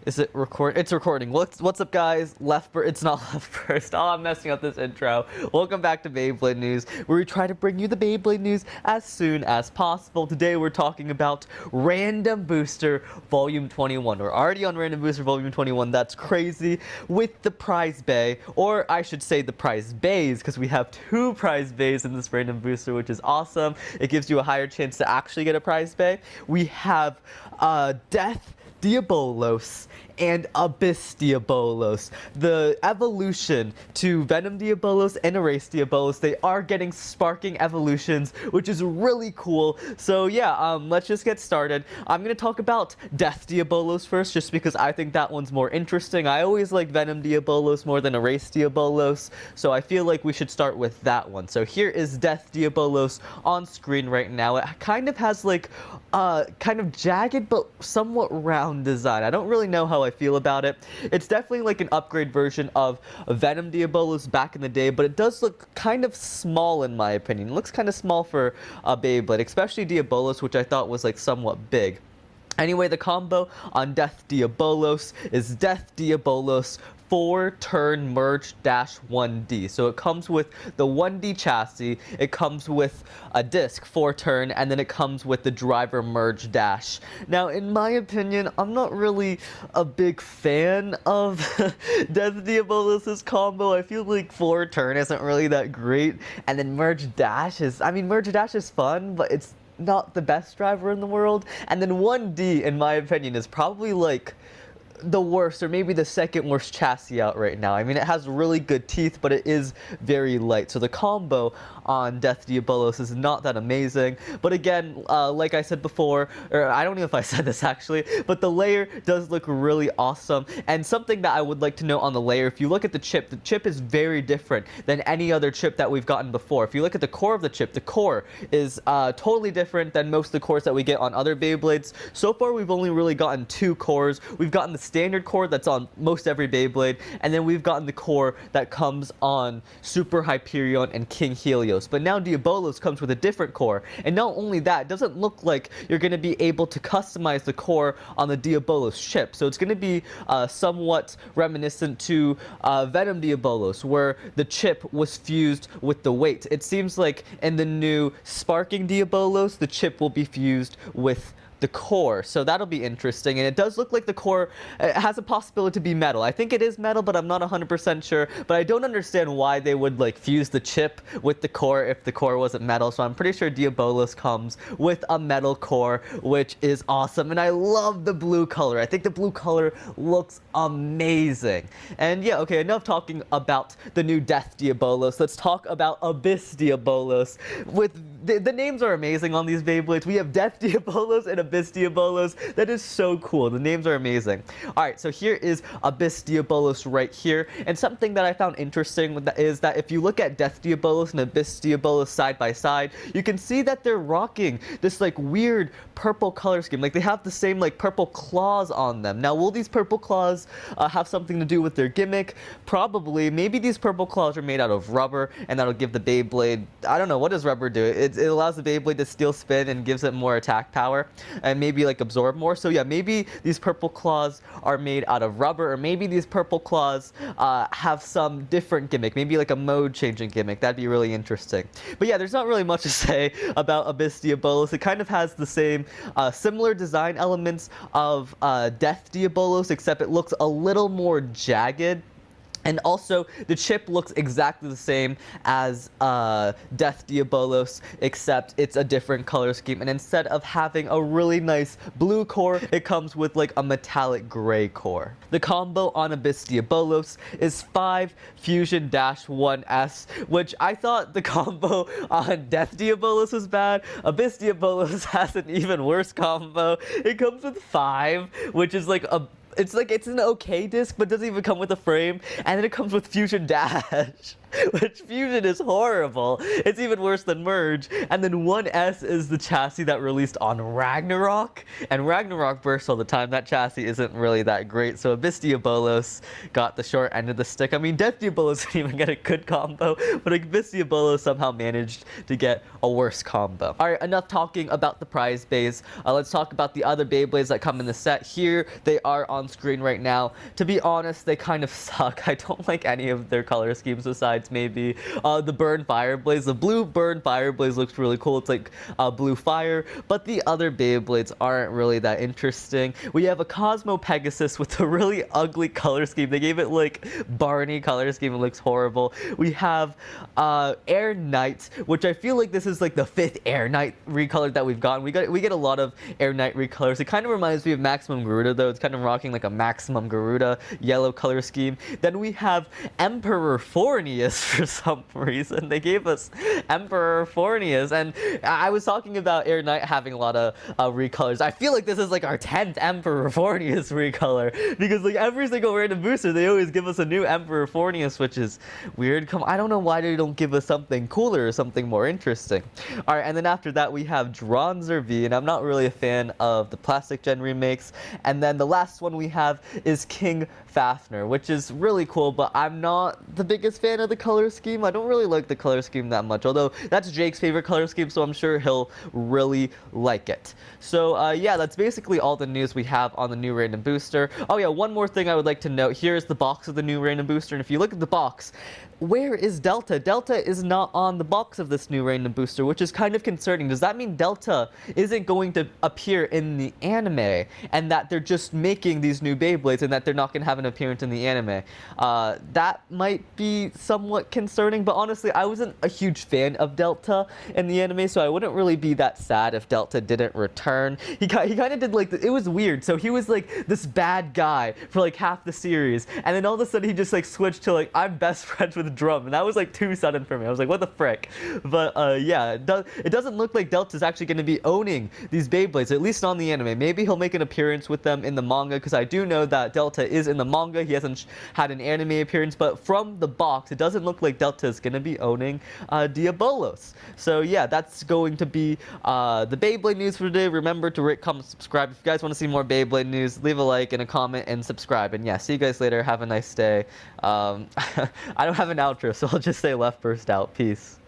Is it record? It's recording. What's up, guys? It's not left first. Oh, I'm messing up this intro. Welcome back to Beyblade News, where we try to bring you the Beyblade news as soon as possible. Today, we're talking about Random Booster Volume 21. We're already on Random Booster Volume 21. That's crazy. With the prize bay, or I should say the prize bays, because we have 2 prize bays in this Random Booster, which is awesome. It gives you a higher chance to actually get a prize bay. We have Death Diabolos and Abyss Diabolos. The evolution to Venom Diabolos and Erase Diabolos, they are getting sparking evolutions, which is really cool. So yeah, let's just get started. I'm gonna talk about Death Diabolos first, just because I think that one's more interesting. I always like Venom Diabolos more than Erase Diabolos, so I feel like we should start with that one. So here is Death Diabolos on screen right now. It kind of has like kind of jagged but somewhat round design. I don't really know how I feel about it. It's definitely like an upgrade version of Venom Diabolos back in the day, but it does look kind of small in my opinion. It looks kind of small for a Beyblade, especially Diabolos, which I thought was like somewhat big. Anyway, the combo on Death Diabolos is Death Diabolos 4-turn merge dash 1D. So it comes with the 1D chassis, it comes with a disc 4-turn, and then it comes with the driver merge dash. Now, in my opinion, I'm not really a big fan of Death Diabolos' combo. I feel like 4-turn isn't really that great, and then merge dash is, merge dash is fun, but it's not the best driver in the world. And then 1D, in my opinion, is probably like the worst, or maybe the second worst chassis out right now. It has really good teeth, but it is very light. So the combo on Death Diabolos is not that amazing. But again, like I said before, or I don't know if I said this actually, but the layer does look really awesome. And something that I would like to note on the layer, if you look at the chip is very different than any other chip that we've gotten before. If you look at the core of the chip, the core is totally different than most of the cores that we get on other Beyblades. So far, we've only really gotten 2 cores. We've gotten the standard core that's on most every Beyblade, and then we've gotten the core that comes on Super Hyperion and King Helios. But now Diabolos comes with a different core, and not only that, it doesn't look like you're going to be able to customize the core on the Diabolos chip. So it's going to be somewhat reminiscent to Venom Diabolos, where the chip was fused with the weight. It seems like in the new Sparking Diabolos, the chip will be fused with the core, so that'll be interesting. And it does look like the core has a possibility to be metal. I think it is metal, but I'm not 100% sure. But I don't understand why they would like fuse the chip with the core if the core wasn't metal. So I'm pretty sure Diabolos comes with a metal core, which is awesome. And I love the blue color. I think the blue color looks amazing. And yeah, okay, enough talking about the new Death Diabolos. Let's talk about Abyss Diabolos. With the names are amazing on these Beyblades. We have Death Diabolos and Abyss Diabolos. That is so cool. The names are amazing. Alright, so here is Abyss Diabolos right here. And something that I found interesting is that if you look at Death Diabolos and Abyss Diabolos side by side, you can see that they're rocking this like weird purple color scheme. Like they have the same like purple claws on them. Now, will these purple claws have something to do with their gimmick? Probably. Maybe these purple claws are made out of rubber, and that'll give the Beyblade, I don't know, what does rubber do? It allows the Beyblade to still spin and gives it more attack power, and maybe like absorb more. So yeah, maybe these purple claws are made out of rubber, or maybe these purple claws have some different gimmick, maybe like a mode changing gimmick. That'd be really interesting. But yeah, there's not really much to say about Abyss Diabolos. It kind of has the same similar design elements of Death Diabolos, except it looks a little more jagged. And also, the chip looks exactly the same as Death Diabolos, except it's a different color scheme. And instead of having a really nice blue core, it comes with like a metallic gray core. The combo on Abyss Diabolos is 5 Fusion-1S, which I thought the combo on Death Diabolos was bad. Abyss Diabolos has an even worse combo. It comes with 5, which is like it's an okay disc, but doesn't even come with a frame. And then it comes with Fusion Dash. which fusion is horrible. It's even worse than merge. And then 1S is the chassis that released on Ragnarok, and Ragnarok bursts all the time. That chassis isn't really that great, so Abyss Diabolos got the short end of the stick. I mean, Death Diabolos didn't even get a good combo, but Abyss Diabolos somehow managed to get a worse combo. Alright, enough talking about the prize base. Let's talk about the other Beyblades that come in the set. Here they are on screen right now. To be honest, they kind of suck. I don't like any of their color schemes besides maybe the Burn Fire Blaze. The blue Burn Fire Blaze looks really cool. It's like blue fire, but the other Beyblades aren't really that interesting. We have a Cosmo Pegasus with a really ugly color scheme. They gave it like Barney color scheme. It looks horrible. We have Air Knight, which I feel like this is like the 5th Air Knight recolor that we've gotten. We get a lot of Air Knight recolors. It kind of reminds me of Maximum Garuda though. It's kind of rocking like a Maximum Garuda yellow color scheme. Then we have Emperor Fornius for some reason. They gave us Emperor Fornius, and I was talking about Air Knight having a lot of recolors. I feel like this is like our 10th Emperor Fornius recolor, because like every single random booster they always give us a new Emperor Fornius, which is weird. I don't know why they don't give us something cooler or something more interesting. Alright, and then after that we have Dronzer V, and I'm not really a fan of the Plastic Gen remakes. And then the last one we have is King Fafnir, which is really cool, but I'm not the biggest fan of the color scheme. I don't really like the color scheme that much, although that's Jake's favorite color scheme, so I'm sure he'll really like it. So yeah, that's basically all the news we have on the new random booster. Oh yeah, one more thing I would like to note. Here is the box of the new random booster, and if you look at the box, where is Delta? Delta is not on the box of this new random booster, which is kind of concerning. Does that mean Delta isn't going to appear in the anime, and that they're just making these new Beyblades and that they're not going to have an appearance in the anime? That might be somewhat concerning, but honestly, I wasn't a huge fan of Delta in the anime, so I wouldn't really be that sad if Delta didn't return. He kind of did like, it was weird. So he was like this bad guy for like half the series, and then all of a sudden he just like switched to like, I'm best friends with Drum, and that was like too sudden for me. I was like, what the frick? But yeah, it doesn't look like Delta's actually going to be owning these Beyblades, at least on the anime. Maybe he'll make an appearance with them in the manga, because I do know that Delta is in the manga. He hasn't had an anime appearance, but from the box, it doesn't look like Delta is going to be owning Diabolos. So yeah, that's going to be the Beyblade news for today. Remember to rate, comment, subscribe. If you guys want to see more Beyblade news, leave a like and a comment and subscribe. And yeah, see you guys later. Have a nice day. I don't have an outro, so I'll just say left first out. Peace.